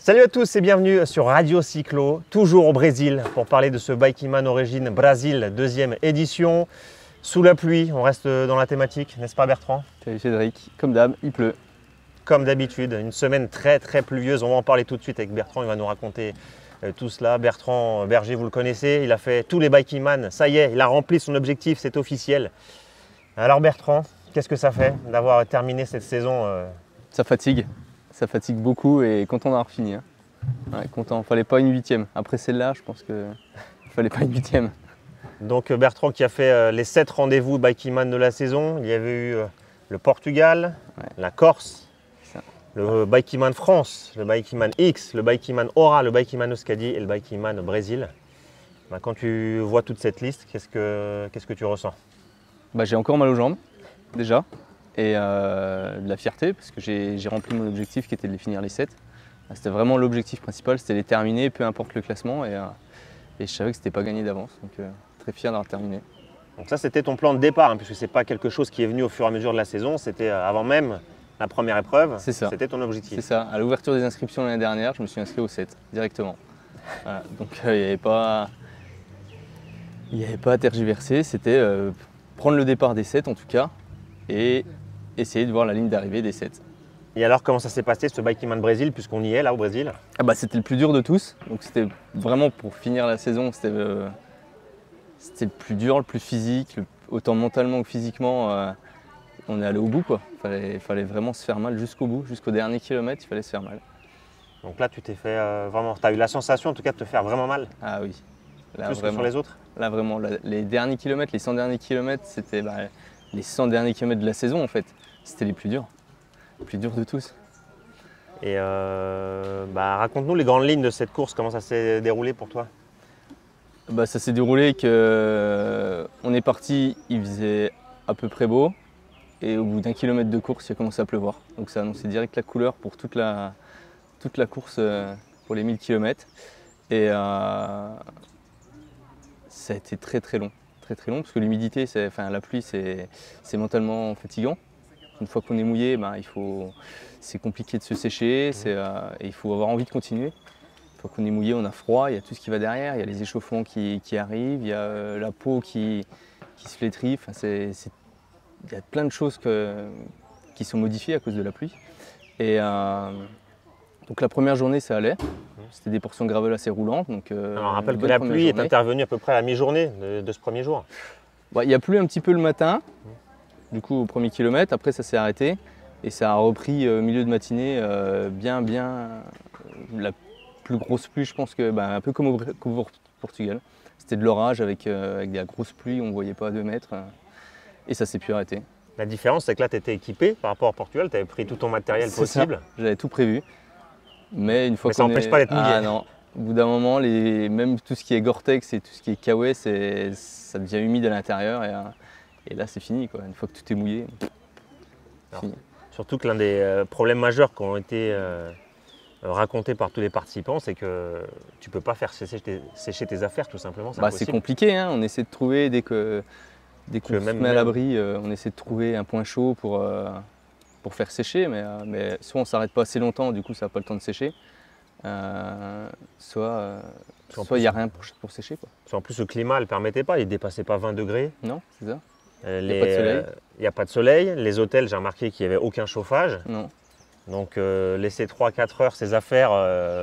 Salut à tous et bienvenue sur Radio Cyclo, toujours au Brésil pour parler de ce Bikeman Origin Brasil, deuxième édition. Sous la pluie, on reste dans la thématique, n'est-ce pas Bertrand? Salut Cédric, comme d'hab, il pleut. Comme d'habitude, une semaine très pluvieuse, on va en parler tout de suite avec Bertrand, il va nous raconter tout cela. Bertrand Berger, vous le connaissez, il a fait tous les Bikeman, ça y est, il a rempli son objectif, c'est officiel. Alors Bertrand, qu'est-ce que ça fait d'avoir terminé cette saison Ça fatigue beaucoup et content d'avoir fini. Hein. Ouais, content, fallait pas une huitième. Après celle-là, je pense qu'il fallait pas une huitième. Donc Bertrand qui a fait les 7 rendez-vous Bikeman de la saison, il y avait eu le Portugal, la Corse, le Bikeman France, le Bikeman X, le Bikeman Aura, le Bikeman Euskadi et le Bikeman Brésil. Quand tu vois toute cette liste, qu'est-ce que tu ressens? J'ai encore mal aux jambes, déjà, et de la fierté, parce que j'ai rempli mon objectif qui était de les finir les 7. C'était vraiment l'objectif principal, c'était les terminer, peu importe le classement, et je savais que c'était pas gagné d'avance, donc très fier d'avoir terminé. Donc ça c'était ton plan de départ, puisque c'est pas quelque chose qui est venu au fur et à mesure de la saison, c'était avant même la première épreuve, c'était ton objectif. C'est ça, à l'ouverture des inscriptions l'année dernière, je me suis inscrit au 7, directement. Voilà. Donc il n'y avait pas à tergiverser, c'était prendre le départ des 7 en tout cas, et essayer de voir la ligne d'arrivée des 7. Et alors comment ça s'est passé ce Bikeman Brésil, puisqu'on y est là au Brésil? C'était le plus dur de tous, donc c'était vraiment pour finir la saison, c'était le plus dur, le plus physique, autant mentalement que physiquement. On est allé au bout quoi. Il fallait vraiment se faire mal jusqu'au bout, jusqu'au dernier kilomètre, il fallait se faire mal. Donc là tu t'es fait vraiment, tu as eu la sensation en tout cas de te faire vraiment mal? Ah oui. Là, plus vraiment, que sur les autres? Là vraiment, les derniers kilomètres, les 100 derniers kilomètres, c'était les 100 derniers kilomètres de la saison en fait. C'était les plus durs de tous. Et raconte-nous les grandes lignes de cette course, comment ça s'est déroulé pour toi? Ça s'est déroulé qu'on est parti, il faisait à peu près beau. Et au bout d'un kilomètre de course, il a commencé à pleuvoir. Donc ça annonçait direct la couleur pour toute la course pour les 1000 km. Et ça a été très long parce que l'humidité, la pluie, c'est mentalement fatigant. Une fois qu'on est mouillé, c'est compliqué de se sécher et il faut avoir envie de continuer. Une fois qu'on est mouillé, on a froid, il y a tout ce qui va derrière, il y a les échauffements qui arrivent, il y a la peau qui se flétrit. Il y a plein de choses qui sont modifiées à cause de la pluie. Et donc la première journée, ça allait. C'était des portions de gravel assez roulantes. Donc, alors, rappelle que la pluie est intervenue à peu près à la mi-journée de ce premier jour. Il y a plu un petit peu le matin, du coup au premier kilomètre. Après, ça s'est arrêté. Et ça a repris au milieu de matinée, bien la plus grosse pluie, je pense, un peu comme au Portugal. C'était de l'orage avec de la grosse pluie, on ne voyait pas à 2 mètres. Et ça s'est pu arrêter. La différence, c'est que là, tu étais équipé par rapport au Portugal, tu avais pris tout ton matériel possible. J'avais tout prévu. Mais une fois ça n'empêche pas d'être mouillé. Ah non, au bout d'un moment, même tout ce qui est Gore-Tex et tout ce qui est Kawaii, ça devient humide à l'intérieur. Et là, c'est fini, quoi. Une fois que tout est mouillé, c'est fini. Surtout que l'un des problèmes majeurs qui ont été racontés par tous les participants, c'est que tu ne peux pas faire sécher tes affaires, tout simplement. C'est compliqué, hein. On essaie de trouver dès qu'on se met à l'abri, on essaie de trouver un point chaud pour faire sécher, mais soit on ne s'arrête pas assez longtemps, du coup ça n'a pas le temps de sécher, soit il n'y a rien pour sécher, quoi. En plus le climat ne le permettait pas, il ne dépassait pas 20 degrés. Non, c'est ça. Il n'y a pas de soleil. Les hôtels, j'ai remarqué qu'il n'y avait aucun chauffage. Non. Donc laisser 3-4 heures ses affaires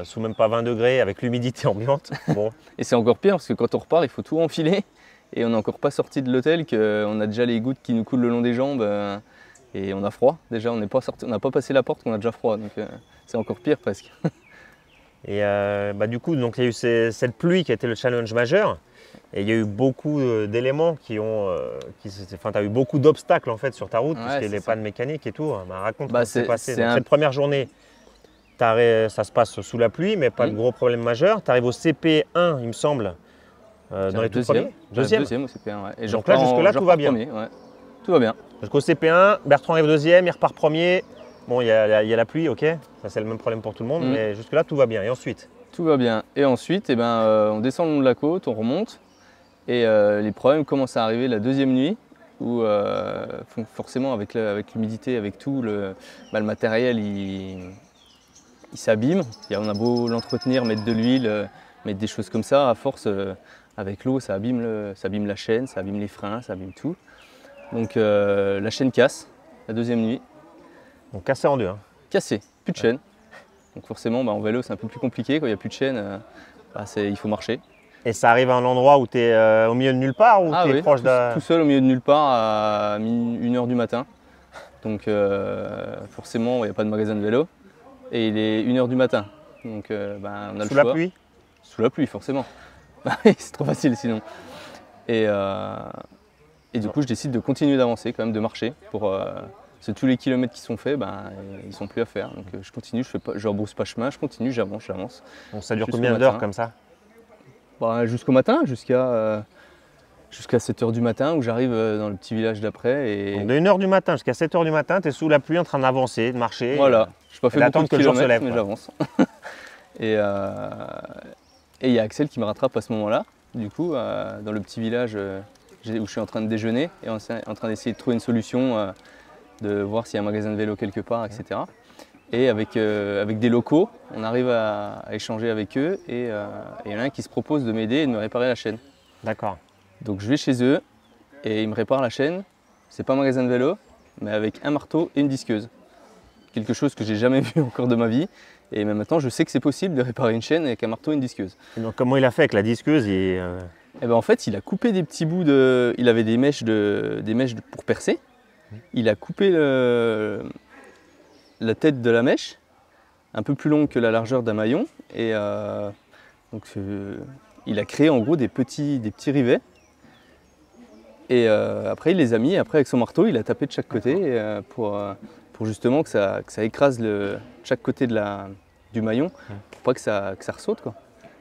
sous même pas 20 degrés avec l'humidité ambiante. Bon. Et c'est encore pire parce que quand on repart, il faut tout enfiler. Et on n'est encore pas sorti de l'hôtel, qu'on a déjà les gouttes qui nous coulent le long des jambes et on a froid. Déjà, on n'a pas passé la porte, on a déjà froid. Donc c'est encore pire presque. Et du coup, donc, il y a eu cette pluie qui a été le challenge majeur. Et il y a eu beaucoup d'éléments tu as eu beaucoup d'obstacles en fait sur ta route, puisqu'il y a les pannes mécaniques et tout. Raconte comment ça s'est passé. Cette première journée, ça se passe sous la pluie, mais pas de gros problèmes majeurs. Tu arrives au CP1, il me semble. Dans les tout premiers. Deuxième au CP1, ouais. Et donc là, jusque-là, tout va bien. Premier, ouais. Tout va bien. Jusqu'au CP1, Bertrand arrive deuxième, il repart premier. Bon, il y a la pluie, ok. Ça, c'est le même problème pour tout le monde, mais jusque-là, tout va bien. Et ensuite? Tout va bien. Et ensuite, on descend le long de la côte, on remonte. Et les problèmes commencent à arriver la deuxième nuit, où forcément, avec l'humidité, avec tout, le matériel, il s'abîme. On a beau l'entretenir, mettre de l'huile, mettre des choses comme ça, à force, avec l'eau, ça abîme la chaîne, ça abîme les freins, ça abîme tout. Donc la chaîne casse, la deuxième nuit. Donc cassé en deux. Hein. Cassé, plus de chaîne. Donc forcément, en vélo, c'est un peu plus compliqué. Quand il n'y a plus de chaîne, il faut marcher. Et ça arrive à un endroit où tu es au milieu de nulle part ou tu es proche d'un... tout seul au milieu de nulle part à 1h du matin. Donc forcément, il n'y a pas de magasin de vélo. Et il est 1h du matin. Donc on a le choix. Sous la pluie? Sous la pluie, forcément. C'est trop facile sinon. Et du coup, je décide de continuer d'avancer, quand même, de marcher. Parce que tous les kilomètres qui sont faits, ils ne sont plus à faire. Donc je continue, je rebrousse pas chemin, je continue, j'avance. Donc ça dure combien d'heures comme ça? Jusqu'au matin, jusqu'à 7h du matin où j'arrive dans le petit village d'après. Et... Donc de 1h du matin jusqu'à 7h du matin, tu es sous la pluie en train d'avancer, de marcher. Voilà, je n'ai pas fait beaucoup de kilomètres, mais quoi. J'avance. Et il y a Axel qui me rattrape à ce moment-là, du coup, dans le petit village où je suis en train de déjeuner et en train d'essayer de trouver une solution, de voir s'il y a un magasin de vélo quelque part, etc. Et avec des locaux, on arrive à échanger avec eux et il y en a un qui se propose de m'aider et de me réparer la chaîne. D'accord. Donc je vais chez eux et ils me réparent la chaîne. C'est pas un magasin de vélo, mais avec un marteau et une disqueuse. Quelque chose que j'ai jamais vu encore de ma vie. Et même maintenant, je sais que c'est possible de réparer une chaîne avec un marteau et une disqueuse. Et donc comment il a fait avec la disqueuse En fait, il a coupé des petits bouts de... Il avait des mèches pour percer. Il a coupé la tête de la mèche, un peu plus longue que la largeur d'un maillon. Et donc, il a créé en gros des petits rivets. Et après, il les a mis. Après, avec son marteau, il a tapé de chaque côté pour justement que ça écrase chaque côté du maillon pour pas que ça ressaute, quoi.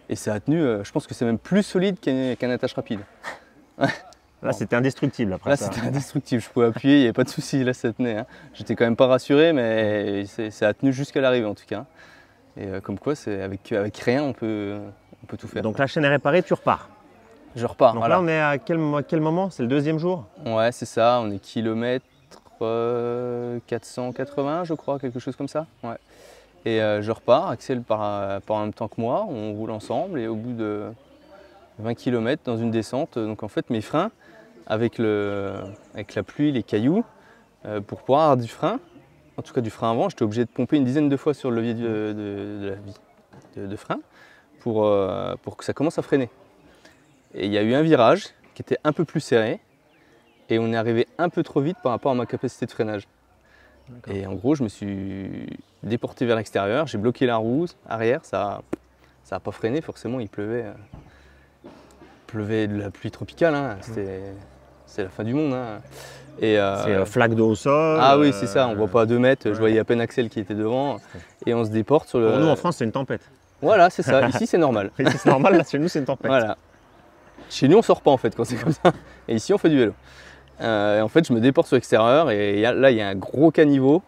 Et ça a tenu, je pense que c'est même plus solide qu'un attache rapide. Là, c'était indestructible après là, ça. Là, c'était indestructible. Je pouvais appuyer, il n'y avait pas de souci. Là, ça tenait. Hein. J'étais quand même pas rassuré, mais ça a tenu jusqu'à l'arrivée en tout cas. Et comme quoi, avec rien, on peut tout faire. Donc la chaîne est réparée, tu repars. Je repars. Donc voilà. là, on est à quel moment? C'est le deuxième jour? Ouais, c'est ça. On est kilomètre 480, je crois, quelque chose comme ça. Ouais. Et je repars. Axel part en même temps que moi. On roule ensemble et au bout de 20 km dans une descente, donc en fait mes freins, avec la pluie, les cailloux, pour pouvoir avoir du frein, en tout cas du frein avant, j'étais obligé de pomper une dizaine de fois sur le levier de frein pour que ça commence à freiner. Et il y a eu un virage qui était un peu plus serré et on est arrivé un peu trop vite par rapport à ma capacité de freinage. Et en gros, je me suis déporté vers l'extérieur, j'ai bloqué la roue arrière, ça n'a pas freiné, forcément il pleuvait de la pluie tropicale, hein. C'est la fin du monde. Hein. C'est flaque d'eau au sol. Ah oui, c'est ça, on ne voit pas à 2 mètres, je voyais à peine Axel qui était devant et on se déporte sur le... Pour nous en France, c'est une tempête. Voilà, c'est ça, ici c'est normal. Ici c'est normal, là chez nous c'est une tempête. Voilà. Chez nous on sort pas en fait quand c'est comme ça, et ici on fait du vélo. Et en fait je me déporte sur l'extérieur et là il y a un gros caniveau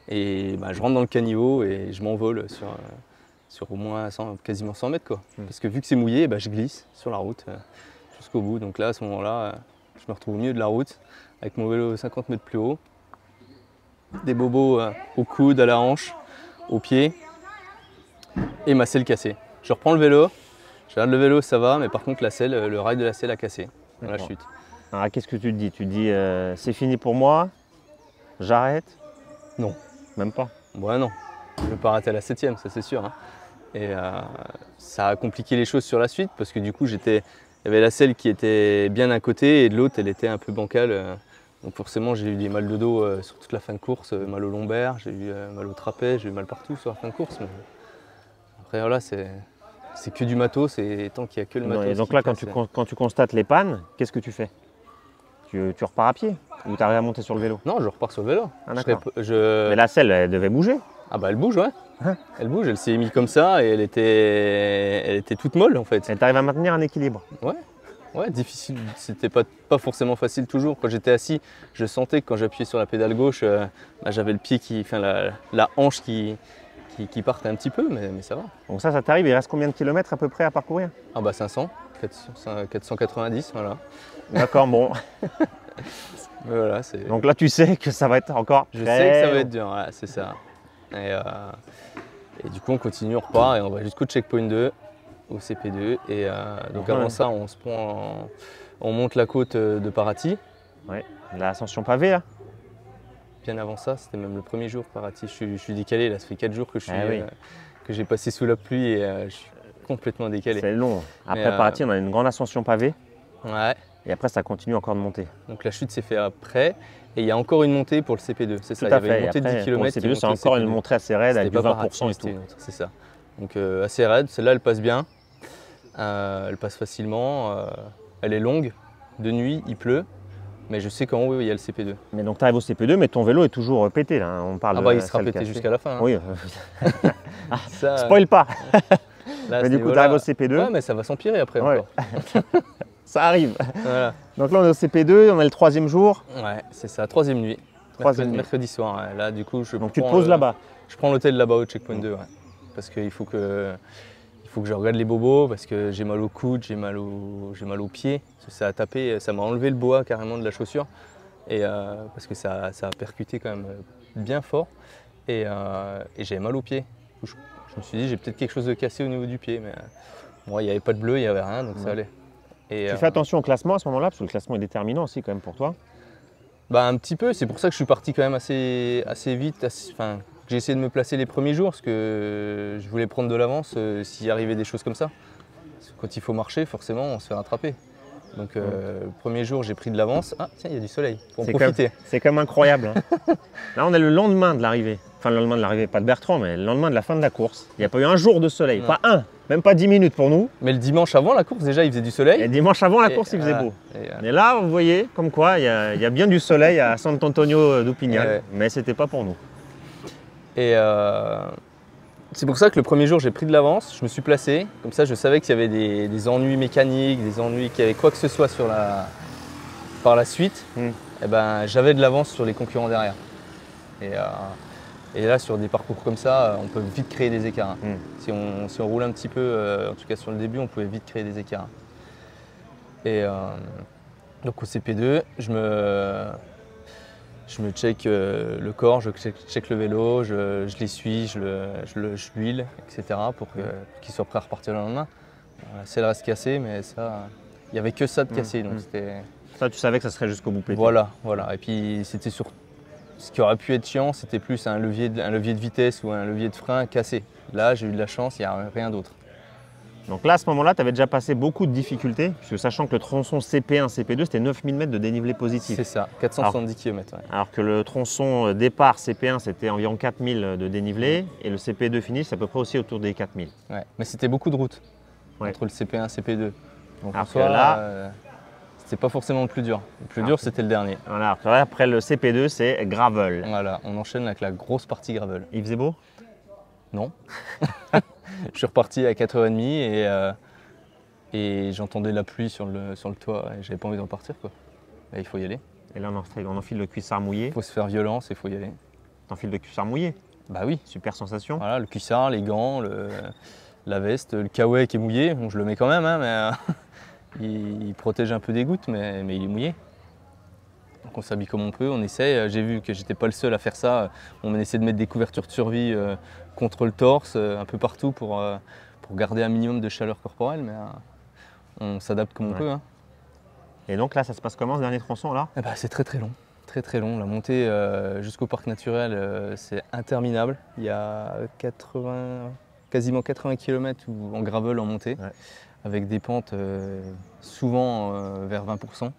et je rentre dans le caniveau et je m'envole sur au moins quasiment 100 mètres quoi. Parce que vu que c'est mouillé, je glisse sur la route jusqu'au bout. Donc là à ce moment-là, je me retrouve au milieu de la route avec mon vélo 50 mètres plus haut, des bobos au coude, à la hanche, aux pieds et ma selle cassée. Je reprends le vélo, je regarde le vélo, ça va, mais par contre la selle, le rail de la selle a cassé dans la chute. Alors qu'est-ce que tu te dis? Tu te dis c'est fini pour moi, j'arrête? Non. Même pas? Ouais, non, je ne vais pas arrêter à la 7e, ça c'est sûr. Hein. Et ça a compliqué les choses sur la suite parce que du coup il y avait la selle qui était bien d'un côté et de l'autre elle était un peu bancale. Donc forcément j'ai eu des mal de dos sur toute la fin de course, mal au lombaire, j'ai eu mal au trapèze, j'ai eu mal partout sur la fin de course. Mais après voilà, c'est que du matos et tant qu'il n'y a que le matos. Et donc là quand tu constates les pannes, qu'est-ce que tu fais? Tu repars à pied ou tu arrives à monter sur le vélo? Non, je repars sur le vélo. Ah, d'accord. Mais la selle, elle devait bouger? Ah elle bouge, ouais. Elle bouge, elle s'est mise comme ça et elle était toute molle en fait. Et tu arrives à maintenir un équilibre? Ouais, difficile. C'était pas forcément facile toujours. Quand j'étais assis, je sentais que quand j'appuyais sur la pédale gauche, j'avais le pied la hanche qui partait un petit peu, mais ça va. Donc ça t'arrive, il reste combien de kilomètres à peu près à parcourir? 500, 490, voilà. D'accord, bon. Voilà, donc là tu sais que ça va être encore Je sais que ça va être dur, voilà, c'est ça. Et du coup, on continue, on repart et on va jusqu'au checkpoint 2, au CP2. Et donc avant ça, on monte la côte de Paraty. Ouais, l'ascension pavée là. Bien avant ça, c'était même le premier jour Paraty. Je suis décalé là, ça fait 4 jours que j'ai passé sous la pluie et je suis complètement décalé. C'est long. Après Paraty, on a une grande ascension pavée. Ouais. Et après, ça continue encore de monter. Donc la chute s'est faite après. Et il y a encore une montée pour le CP2, c'est ça. Tout à fait. Il y avait une montée de 10 km. Le CP2, c'est encore une montée assez raide avec du 20% et tout. C'est ça. Donc assez raide. Celle-là, elle passe bien. Elle passe facilement. Elle est longue. De nuit, il pleut. Mais je sais qu'en haut, il y a le CP2. Mais donc tu arrives au CP2, mais ton vélo est toujours pété là. On parle bah il sera pété jusqu'à la fin. Hein. Oui. Ça, spoil pas. Là, mais du coup, tu arrives au CP2. Ouais, mais ça va s'empirer après encore. Ça arrive. Voilà. Donc là, on est au CP2, on est le 3e jour. Ouais, c'est ça, 3e nuit. Mercredi soir. Ouais. Là, du coup, donc tu te poses là-bas. Je prends l'hôtel là-bas au checkpoint 2. Ouais. Parce qu'il faut que je regarde les bobos, parce que j'ai mal au coude, j'ai mal aux pieds. Ça a tapé, ça m'a enlevé le bois carrément de la chaussure. Et parce que ça a percuté quand même bien fort. Et j'avais mal aux pieds. Je me suis dit, j'ai peut-être quelque chose de cassé au niveau du pied. Mais bon, il n'y avait pas de bleu, il n'y avait rien, donc ça allait. Et, tu fais attention au classement à ce moment-là, parce que le classement est déterminant aussi quand même pour toi. Bah un petit peu, c'est pour ça que je suis parti quand même assez vite. J'ai essayé de me placer les premiers jours, parce que je voulais prendre de l'avance s'il arrivait des choses comme ça. Parce que quand il faut marcher, forcément, on se fait rattraper. Donc le premier jour, j'ai pris de l'avance. Ah tiens, il y a du soleil, faut en profiter. C'est quand même incroyable. Hein. Là, on est le lendemain de l'arrivée. Enfin, le lendemain de l'arrivée, pas de Bertrand, mais le lendemain de la fin de la course. Il n'y a pas eu un jour de soleil, pas un. Même pas 10 minutes pour nous. Mais le dimanche avant la course, déjà, il faisait du soleil. Et dimanche avant la course, il faisait beau. Et là, vous voyez, comme quoi, il y a bien du soleil à Sant'Antonio d'Upignal, mais c'était pas pour nous. Et c'est pour ça que le premier jour, j'ai pris de l'avance, je me suis placé. Comme ça, je savais qu'il y avait des ennuis mécaniques, des ennuis qu'il y avait quoi que ce soit par la suite. Et ben, j'avais de l'avance sur les concurrents derrière. Et là, sur des parcours comme ça, on peut vite créer des écarts. Si on roule un petit peu, en tout cas sur le début, on pouvait vite créer des écarts. Et donc au CP2, je me check le corps, je check le vélo, je l'essuie, je l'huile, etc. pour qu'il soit prêt à repartir le lendemain. C'est le reste cassé, mais ça, il n'y avait que ça de cassé. Donc ça, tu savais que ça serait jusqu'au bout pété. Voilà. Et puis c'était sur ce qui aurait pu être chiant, c'était plus un levier de vitesse ou un levier de frein cassé. Là, j'ai eu de la chance, il n'y a rien d'autre. Donc là, à ce moment-là, tu avais déjà passé beaucoup de difficultés, puisque sachant que le tronçon CP1, CP2, c'était 9000 mètres de dénivelé positif. C'est ça, 470 km. Ouais. Alors que le tronçon départ CP1, c'était environ 4000 de dénivelé, et le CP2 finish, c'est à peu près aussi autour des 4000. Ouais, mais c'était beaucoup de route entre le CP1 et CP2. Donc alors que là, c'était pas forcément le plus dur. Le plus dur, c'était le dernier. Voilà, après le CP2, c'est gravel. Voilà, on enchaîne avec la grosse partie gravel. Il faisait beau? Non. Je suis reparti à 4h30 et j'entendais la pluie sur le toit et j'avais pas envie de repartir quoi. Et il faut y aller. Et là on enfile le cuissard mouillé. Il faut se faire violence et il faut y aller. T'enfiles le cuissard mouillé? Bah oui. Super sensation. Voilà, le cuissard, les gants, la veste, le kawaii qui est mouillé. Bon, je le mets quand même, hein, mais il protège un peu des gouttes, mais il est mouillé. Donc on s'habille comme on peut, on essaie. J'ai vu que j'étais pas le seul à faire ça. On essaie de mettre des couvertures de survie contre le torse, un peu partout pour garder un minimum de chaleur corporelle, mais on s'adapte comme on peut. Hein. Et donc là, ça se passe comment ce dernier tronçon là? Eh ben, c'est très long, très long. La montée jusqu'au parc naturel, c'est interminable. Il y a quasiment 80 km en gravel en montée, avec des pentes souvent vers 20%.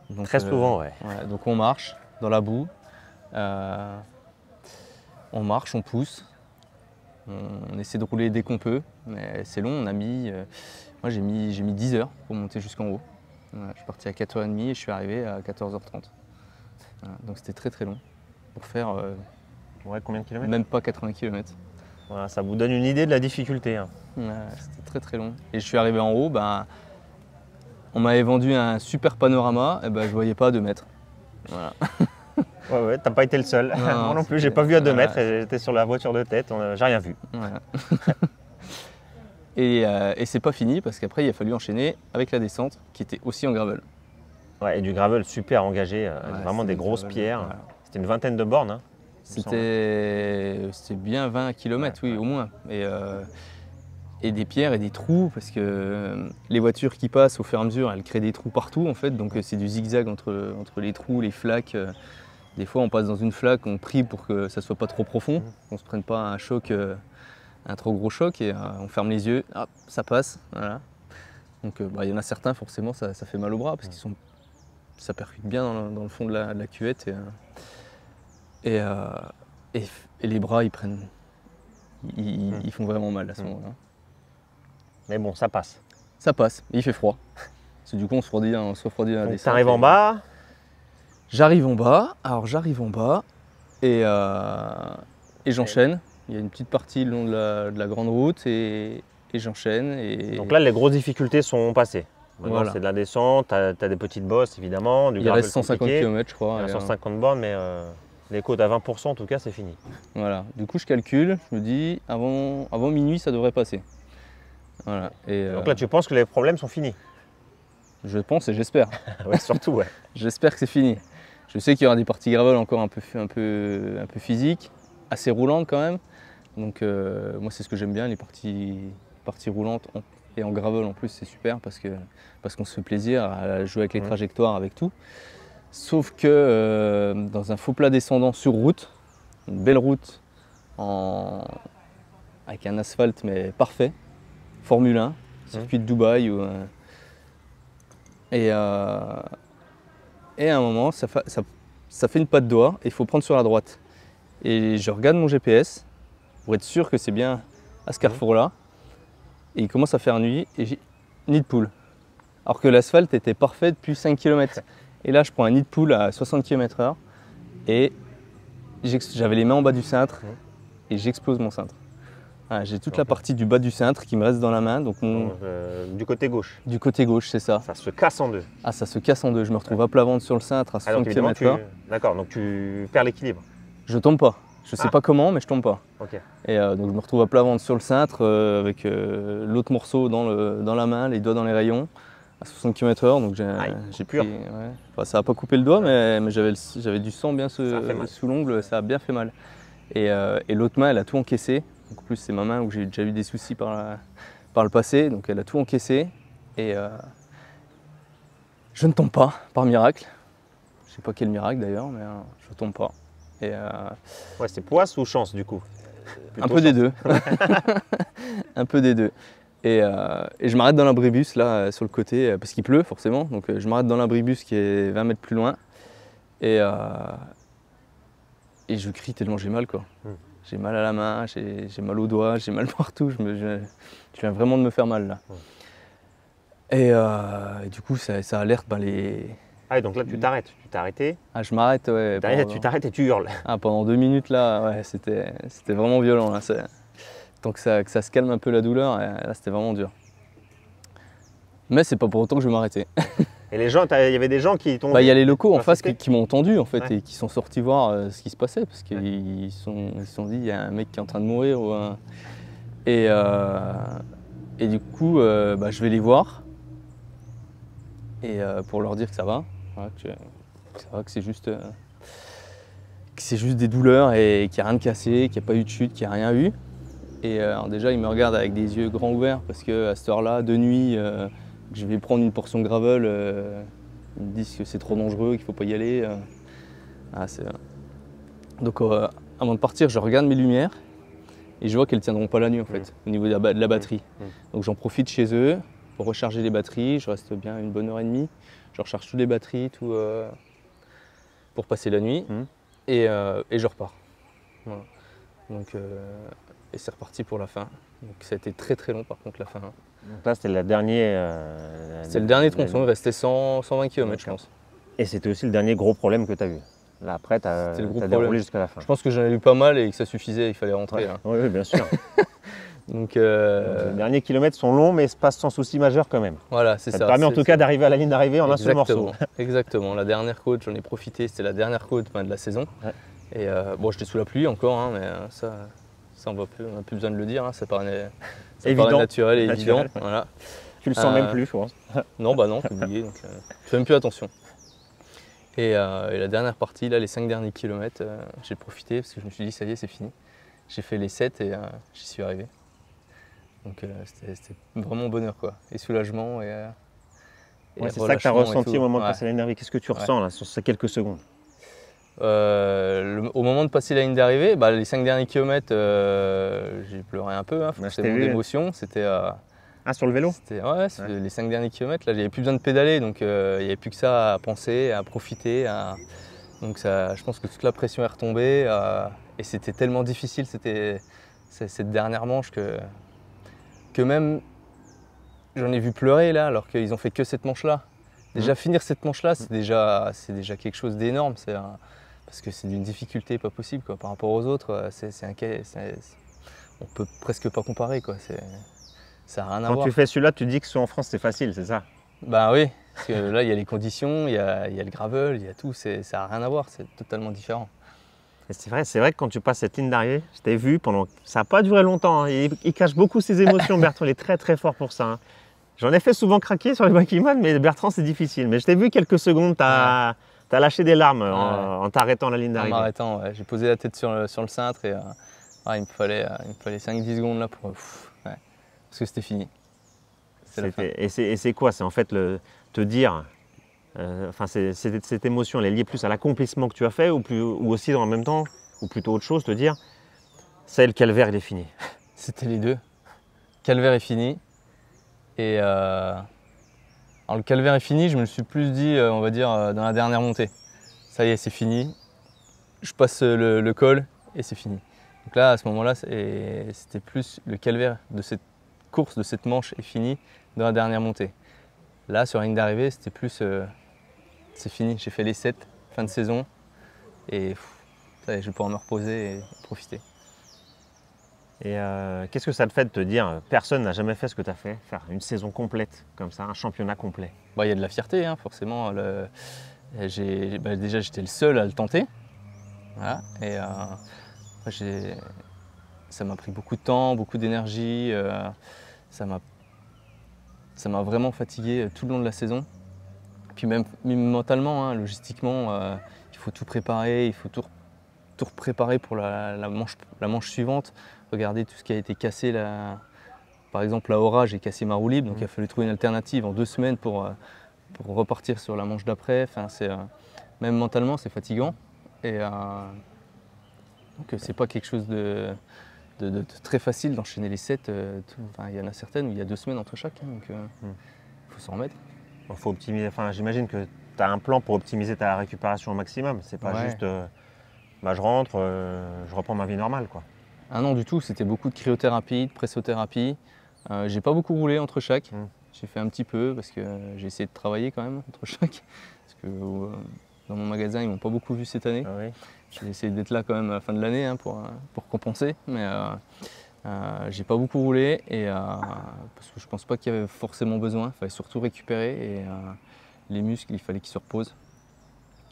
Donc, très souvent, ouais. Donc on marche dans la boue, on marche, on pousse, on essaie de rouler dès qu'on peut, mais c'est long. Moi j'ai mis 10 heures pour monter jusqu'en haut. Je suis parti à 4h30 et je suis arrivé à 14h30. Donc c'était très long pour faire combien de kilomètres? Même pas 80 km. Voilà, ça vous donne une idée de la difficulté. Hein. C'était très long. Et je suis arrivé en haut, on m'avait vendu un super panorama, et je voyais pas à 2 mètres. Voilà. Ouais, t'as pas été le seul. Non, moi non plus, j'ai pas vu à 2 mètres et j'étais sur la voiture de tête, j'ai rien vu. Voilà. Et c'est pas fini parce qu'après il a fallu enchaîner avec la descente qui était aussi en gravel. Ouais, et du gravel super engagé, vraiment des grosses pierres. Voilà. C'était une vingtaine de bornes. Hein. C'était bien 20 km, oui, au moins. Et des pierres et des trous, parce que les voitures qui passent au fur et à mesure, elles créent des trous partout en fait, donc c'est du zigzag entre les trous, les flaques. Des fois on passe dans une flaque, on prie pour que ça soit pas trop profond, qu'on ne se prenne pas un choc, un trop gros choc, et on ferme les yeux, hop, ça passe. Voilà. Donc il y en a certains, forcément, ça fait mal au bras, parce que ça percute bien dans le fond de la cuvette. Et les bras, ils font vraiment mal à ce moment-là. Mais bon, ça passe. Ça passe, il fait froid. Parce que du coup, on se refroidit à la descente. T'arrives en bas. J'arrive en bas, et j'enchaîne. Il y a une petite partie le long de la grande route et j'enchaîne. Donc là, les grosses difficultés sont passées. Maintenant, Voilà. c'est de la descente, tu as des petites bosses évidemment. Il reste 150 km, je crois. Il reste 150 bornes, mais les côtes à 20% en tout cas, c'est fini. Voilà. Du coup, je calcule, je me dis, avant minuit, ça devrait passer. Voilà. Donc là, tu penses que les problèmes sont finis? Je pense et j'espère. Ouais, surtout, ouais. J'espère que c'est fini. Je sais qu'il y aura des parties gravel encore un peu physiques, assez roulantes quand même. Donc moi, c'est ce que j'aime bien, les parties roulantes et en gravel en plus, c'est super parce qu'on se fait plaisir à jouer avec les trajectoires, avec tout. Sauf que dans un faux plat descendant sur route, une belle route avec un asphalte mais parfait, Formule 1, circuit de Dubaï. Et à un moment, ça fait une patte doigt et il faut prendre sur la droite. Et je regarde mon GPS pour être sûr que c'est bien à ce carrefour-là. Et il commence à faire nuit et j'ai nid de poule. Alors que l'asphalte était parfait depuis 5 km. Et là, je prends un nid de poule à 60 km/h et j'avais les mains en bas du cintre et j'explose mon cintre. Voilà, j'ai toute la partie du bas du cintre qui me reste dans la main. Donc du côté gauche. Du côté gauche, c'est ça. Ça se casse en deux. Ah, ça se casse en deux. Je me retrouve à plat ventre sur le cintre à 60 km/h. D'accord, donc tu perds l'équilibre. Je tombe pas. Je sais pas comment, mais je tombe pas. Okay. Et donc je me retrouve à plat ventre sur le cintre avec l'autre morceau dans la main, les doigts dans les rayons, à 60 km/h. Donc j'ai pris. Ouais. Enfin, ça n'a pas coupé le doigt, mais j'avais du sang bien sous l'ongle, ça a bien fait mal. Et l'autre main, elle a tout encaissé. Donc, en plus, c'est ma main où j'ai déjà eu des soucis par le passé, donc elle a tout encaissé. Et je ne tombe pas, par miracle. Je ne sais pas quel miracle d'ailleurs, mais je ne tombe pas. Ouais, c'est poisse ou chance du coup? Un peu des deux. Un peu des deux. Et je m'arrête dans l'abribus là sur le côté, parce qu'il pleut forcément. Donc je m'arrête dans l'abribus qui est 20 mètres plus loin. Et je crie tellement j'ai mal quoi. J'ai mal à la main, j'ai mal aux doigts, j'ai mal partout. Je viens vraiment de me faire mal là. Et du coup ça alerte les... Ah, donc là tu t'arrêtes, tu t'es arrêté. Ah, je m'arrête, ouais. Tu t'arrêtes et tu hurles. Ah, pendant 2 minutes là, ouais, c'était vraiment violent là. Tant que ça se calme un peu la douleur, là c'était vraiment dur. Mais c'est pas pour autant que je vais m'arrêter. Et les gens, il y avait des gens qui t'ont... Il y a les locaux en face qui m'ont entendu en fait et qui sont sortis voir ce qui se passait parce qu'ils se sont dit il y a un mec qui est en train de mourir. Et du coup, je vais les voir et pour leur dire que ça va. Voilà, que c'est juste des douleurs et qu'il n'y a rien de cassé, qu'il n'y a pas eu de chute, qu'il n'y a rien eu. Et alors déjà, ils me regardent avec des yeux grands ouverts parce qu'à cette heure-là, de nuit, je vais prendre une portion de gravel. Ils me disent que c'est trop dangereux, qu'il ne faut pas y aller. Donc avant de partir, je regarde mes lumières et je vois qu'elles ne tiendront pas la nuit en fait, au niveau de la batterie. Donc j'en profite chez eux pour recharger les batteries. Je reste bien une bonne heure et demie. Je recharge toutes les batteries, tout pour passer la nuit et je repars. Voilà. Donc, et c'est reparti pour la fin. Donc ça a été très très long par contre la fin. Donc là c'était le dernier... c'est le dernier tronçon, il restait 120 km je pense. Et c'était aussi le dernier gros problème que tu as eu. Là après tu as déroulé jusqu'à la fin. Je pense que j'en ai eu pas mal et que ça suffisait, il fallait rentrer. Ouais. Oui, bien sûr. Donc, les derniers kilomètres sont longs mais se passent sans souci majeur quand même. Voilà, c'est ça. Ça te permet en tout cas d'arriver à la ligne d'arrivée en un seul morceau. Exactement, la dernière côte, j'en ai profité, c'était la dernière côte de la saison. Ouais. Et bon, j'étais sous la pluie encore, hein, mais ça on n'a plus besoin de le dire, hein, ça paraît naturel et évident. Voilà. Tu le sens même plus, je pense. Non, bah non, j'ai oublié, donc je fais même plus attention. Et la dernière partie, là, les 5 derniers kilomètres, j'ai profité parce que je me suis dit, ça y est, c'est fini. J'ai fait les 7 et j'y suis arrivé. Donc c'était vraiment bonheur, quoi. Et soulagement et c'est ça que tu as ressenti au moment de passer la ligne d'arrivée. Qu'est-ce que tu ressens là, sur ces quelques secondes? Au moment de passer la ligne d'arrivée, les 5 derniers kilomètres, j'ai pleuré un peu, forcément d'émotion. C'était sur le vélo? Ouais, les 5 derniers kilomètres, là, j'avais plus besoin de pédaler, donc il n'y avait plus que ça à penser, à profiter. Donc je pense que toute la pression est retombée et c'était tellement difficile, cette dernière manche que même j'en ai vu pleurer là, alors qu'ils ont fait que cette manche-là. Déjà finir cette manche-là, c'est déjà quelque chose d'énorme. Parce que c'est d'une difficulté pas possible, quoi. Par rapport aux autres, on peut presque pas comparer, quoi. Ça n'a rien à voir. Quand tu fais celui-là, tu dis que celui en France c'est facile, c'est ça? Bah oui, parce que là il y a les conditions, il y a le gravel, il y a tout, ça n'a rien à voir, c'est totalement différent. C'est vrai que quand tu passes cette ligne d'arrivée, je t'ai vu pendant. Ça n'a pas duré longtemps, hein. Il cache beaucoup ses émotions, Bertrand, il est très très fort pour ça, hein. J'en ai fait souvent craquer sur les Bakiman, mais Bertrand c'est difficile. Mais je t'ai vu quelques secondes, tu as lâché des larmes en t'arrêtant la ligne d'arrivée. En m'arrêtant, j'ai posé la tête sur le cintre et il me fallait 5-10 secondes là parce que c'était fini. Et c'est quoi? C'est en fait te dire, cette émotion, elle est liée plus à l'accomplissement que tu as fait ou aussi en même temps, ou plutôt autre chose, te dire, le calvaire il est fini. C'était les deux. Calvaire est fini. Et alors le calvaire est fini, je me suis plus dit, on va dire, dans la dernière montée. Ça y est, c'est fini. Je passe le col et c'est fini. Donc là, à ce moment-là, c'était plus le calvaire de cette course, de cette manche est fini dans la dernière montée. Là, sur la ligne d'arrivée, c'était plus, c'est fini. J'ai fait les 7, fin de saison. Et ça y est, je vais pouvoir me reposer et profiter. Et qu'est-ce que ça te fait de te dire, personne n'a jamais fait ce que tu as fait, faire une saison complète comme ça, un championnat complet? Il y a de la fierté, hein, forcément. Déjà, j'étais le seul à le tenter. Voilà. Et ça m'a pris beaucoup de temps, beaucoup d'énergie. Ça m'a vraiment fatigué tout le long de la saison. Puis même mentalement, hein, logistiquement, il faut tout préparer, il faut tout préparer pour la manche suivante. Regardez tout ce qui a été cassé. Par exemple, à Ora, j'ai cassé ma roue libre, donc il a fallu trouver une alternative en 2 semaines pour repartir sur la manche d'après. Enfin, même mentalement, c'est fatigant. Et donc, c'est pas quelque chose de très facile d'enchaîner les 7. Il y en a certaines où il y a 2 semaines entre chaque, hein, donc il faut s'en remettre. Il faut optimiser. J'imagine que tu as un plan pour optimiser ta récupération au maximum. C'est pas juste je rentre, je reprends ma vie normale, quoi. Ah non, du tout. C'était beaucoup de cryothérapie, de pressothérapie. J'ai pas beaucoup roulé entre chaque. J'ai fait un petit peu parce que j'ai essayé de travailler quand même entre chaque. Parce que dans mon magasin, ils m'ont pas beaucoup vu cette année. Ah oui. J'ai essayé d'être là quand même à la fin de l'année, hein, pour compenser. Mais j'ai pas beaucoup roulé parce que je pense pas qu'il y avait forcément besoin. Il fallait surtout récupérer et les muscles, il fallait qu'ils se reposent.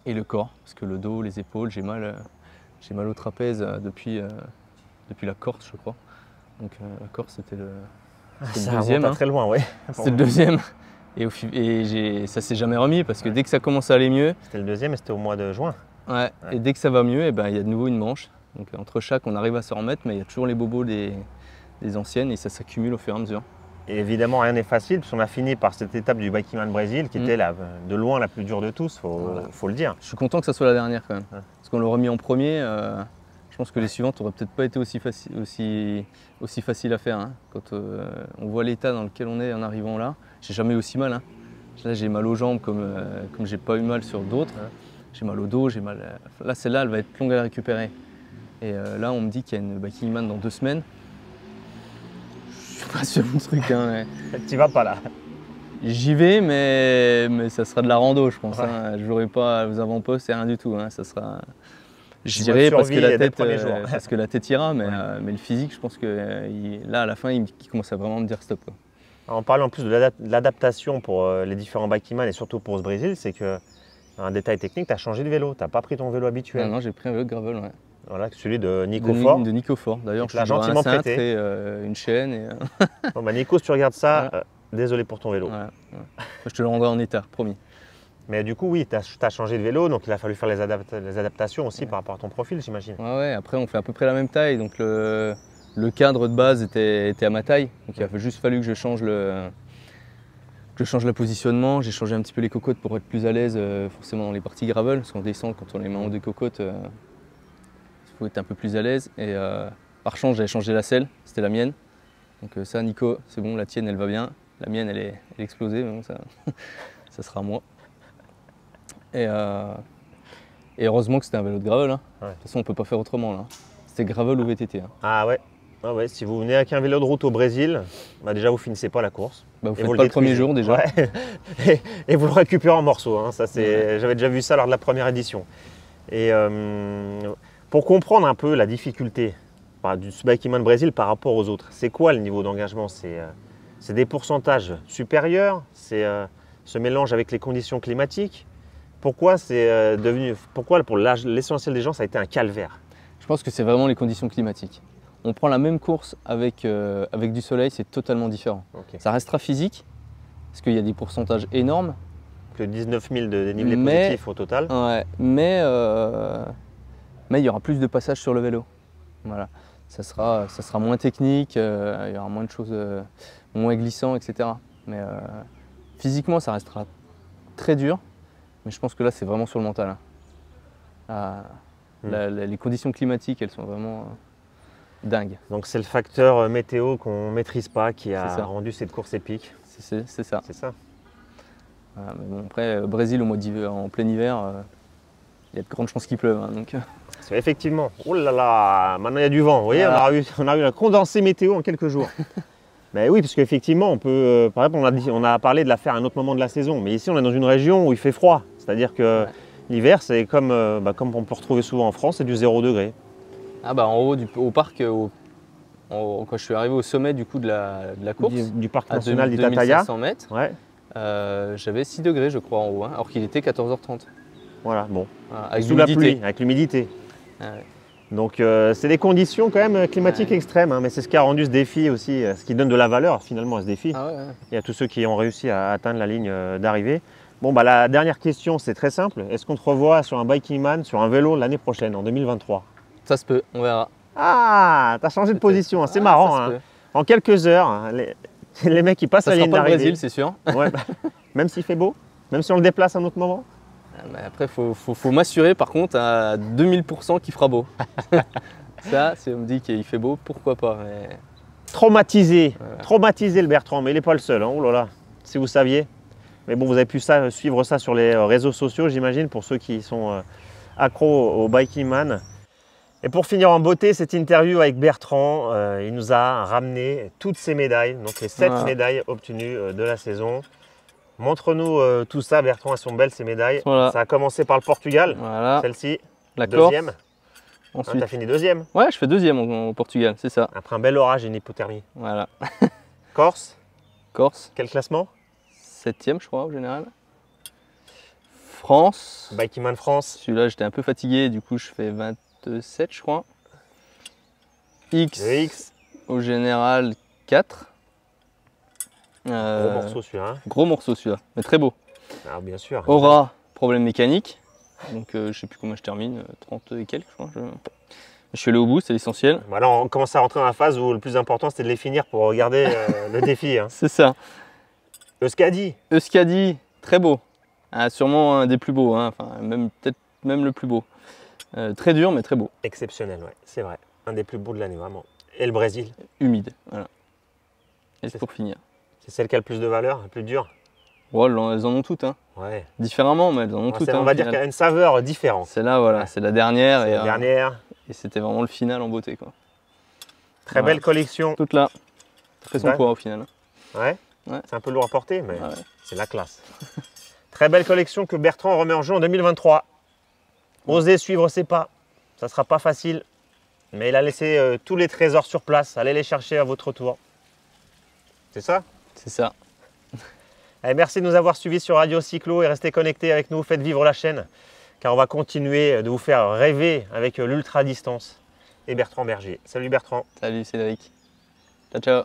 Et le corps, parce que le dos, les épaules, j'ai mal au trapèze depuis la Corse, je crois. Donc la Corse, c'était le deuxième. Pas très loin, ouais. C'était le deuxième. Et ça s'est jamais remis parce que dès que ça commence à aller mieux. C'était le deuxième et c'était au mois de juin. Ouais. Et dès que ça va mieux, il y a de nouveau une manche. Donc entre chaque, on arrive à se remettre, mais il y a toujours les bobos des anciennes et ça s'accumule au fur et à mesure. Et évidemment, rien n'est facile, parce qu'on a fini par cette étape du Bakiman Brésil qui était de loin la plus dure de tous, faut le dire. Je suis content que ça soit la dernière quand même. Parce qu'on l'aurait mis en premier, je pense que les suivantes n'auraient peut-être pas été aussi faciles à faire, hein. Quand on voit l'état dans lequel on est en arrivant là, j'ai jamais eu aussi mal, hein. Là, j'ai mal aux jambes comme j'ai pas eu mal sur d'autres. J'ai mal au dos, j'ai mal. Là, celle-là, elle va être longue à récupérer. Et là, on me dit qu'il y a une Bakiman dans 2 semaines. Je suis pas sur mon truc, hein. Tu vas pas là. J'y vais, mais ça sera de la rando, je pense. Hein. Je n'aurai pas aux avant-postes et rien du tout, hein. Ça sera. J'irai parce que la tête ira, mais le physique, je pense que là, à la fin, il commence à vraiment me dire stop, quoi. En parlant en plus de l'adaptation pour les différents Bakiman et surtout pour ce Brésil, c'est que un détail technique, tu as changé de vélo, tu n'as pas pris ton vélo habituel. Non, j'ai pris un vélo de gravel, ouais. Voilà, celui de Nico Fort. De Nico Fort. D'ailleurs, je l'ai gentiment prêté. Et une chaîne. Et... Bon, Nico, si tu regardes ça, désolé pour ton vélo. Ouais. Je te le rendrai en état, promis. Mais du coup, oui, tu as changé de vélo, donc il a fallu faire les adaptations aussi par rapport à ton profil, j'imagine. Ouais, après on fait à peu près la même taille, donc le cadre de base était à ma taille. Donc il a juste fallu que je change le positionnement. J'ai changé un petit peu les cocottes pour être plus à l'aise, forcément dans les parties gravel, parce qu'on descend quand on les met en haut des cocottes, il faut être un peu plus à l'aise. Et par chance, j'avais changé la selle, c'était la mienne. Donc ça, Nico, c'est bon, la tienne elle va bien. La mienne elle est explosée, mais bon, ça sera moi. Et heureusement que c'était un vélo de gravel. Hein. Ouais. De toute façon, on ne peut pas faire autrement là. C'était gravel ou VTT. Hein. Ah ouais. Ah ouais. Si vous venez avec un vélo de route au Brésil, bah déjà vous finissez pas la course. Bah vous faites pas le premier jour déjà. Ouais. et vous le récupérez en morceaux. Hein. Ça, j'avais déjà vu ça lors de la première édition. Et pour comprendre un peu la difficulté du Bikeman Brésil par rapport aux autres, c'est quoi le niveau d'engagement? C'est des pourcentages supérieurs? C'est ce mélange avec les conditions climatiques? Pourquoi pour l'essentiel des gens, ça a été un calvaire? Je pense que c'est vraiment les conditions climatiques. On prend la même course avec du soleil, c'est totalement différent. Okay. Ça restera physique, parce qu'il y a des pourcentages énormes. Que 19 000 de dénivelé positif au total. Ouais, mais il y aura plus de passages sur le vélo. Voilà. Ça sera moins technique, il y aura moins de choses, moins glissant, etc. Mais physiquement, ça restera très dur. Mais je pense que là, c'est vraiment sur le mental. Hein. Les conditions climatiques, elles sont vraiment dingues. Donc c'est le facteur météo qu'on ne maîtrise pas qui a rendu cette course épique. C'est ça. C'est ça. Voilà, mais bon, après, Brésil, en plein hiver, il y a de grandes chances qu'il pleuve. Hein, donc... Effectivement. Oh là là, maintenant il y a du vent. Vous voyez, voilà. on a eu la condensée météo en quelques jours. Mais oui, parce qu'effectivement, on peut, par exemple, on a parlé de la faire à un autre moment de la saison. Mais ici, on est dans une région où il fait froid. C'est-à-dire que l'hiver, c'est comme on peut retrouver souvent en France, c'est du 0 degré. Ah bah en haut, au parc, quand je suis arrivé au sommet du coup de la course, du parc national d'Itataya, 2500 mètres, j'avais 6 degrés je crois en haut, hein, alors qu'il était 14h30. Voilà, bon. Avec sous la pluie, avec l'humidité. Ah ouais. Donc c'est des conditions quand même climatiques extrêmes, hein, mais c'est ce qui a rendu ce défi aussi, ce qui donne de la valeur finalement à ce défi. Ah ouais. Il y a tous ceux qui ont réussi à atteindre la ligne d'arrivée. Bon, bah, la dernière question, c'est très simple. Est-ce qu'on te revoit sur un Bikeman, sur un vélo l'année prochaine, en 2023? Ça se peut, on verra. Ah, t'as changé de position, c'est marrant. Hein. En quelques heures, hein, les mecs ils passent la ligne d'arrivée. Ça sera pas le Brésil, c'est sûr. Ouais, même s'il fait beau, même si on le déplace à un autre moment. Mais après, il faut m'assurer par contre à 2000% qu'il fera beau. Ça, si on me dit qu'il fait beau, pourquoi pas. Mais... Traumatisé le Bertrand, mais il n'est pas le seul. Hein. Oh là là, si vous saviez. Mais bon, vous avez pu suivre ça sur les réseaux sociaux, j'imagine, pour ceux qui sont accros au Bikeman. Et pour finir en beauté, cette interview avec Bertrand, il nous a ramené toutes ses médailles, donc les 7 médailles obtenues de la saison. Montre-nous tout ça, Bertrand, elles sont belles ces médailles. Voilà. Ça a commencé par le Portugal, celle-ci, deuxième. Ensuite, tu as fini deuxième. Ouais, je fais deuxième au Portugal, c'est ça. Après un bel orage et une hypothermie. Voilà. Corse. Quel classement? 7e, je crois, au général. France. Bikeman France. Celui-là, j'étais un peu fatigué, du coup, je fais 27, je crois. X. Au général, 4. Gros morceau celui-là. Hein. Gros morceau celui-là, mais très beau. Ah, bien sûr. Aura, problème mécanique. Donc je sais plus comment je termine, 30 et quelques, je crois. Je suis allé au bout, c'est l'essentiel. Bah là, on commence à rentrer dans la phase où le plus important, c'était de les finir pour regarder le défi. Hein. C'est ça. Euskadi, très beau. Sûrement un des plus beaux, hein. Enfin, peut-être même le plus beau. Très dur, mais très beau. Exceptionnel, ouais, c'est vrai. Un des plus beaux de l'année, vraiment. Et le Brésil. Humide, voilà. Et c'est pour finir. C'est celle qui a le plus de valeur, la plus dure? Ouais, elles en ont toutes. Hein. Ouais. Différemment, mais elles en ont toutes. On va dire qu'elle a une saveur différente. C'est là, voilà, c'est la dernière. Et c'était vraiment le final en beauté, quoi. Très belle collection. Toute là. Ça fait son poids au final. Ouais. C'est un peu lourd à porter, mais c'est la classe. Très belle collection que Bertrand remet en jeu en 2023. Osez suivre ses pas. Ça ne sera pas facile, mais il a laissé tous les trésors sur place. Allez les chercher à votre tour. C'est ça? C'est ça. Allez, merci de nous avoir suivis sur Radio Cyclo et restez connectés avec nous. Faites vivre la chaîne, car on va continuer de vous faire rêver avec l'ultra distance et Bertrand Berger. Salut Bertrand. Salut Cédric. Ciao, ciao.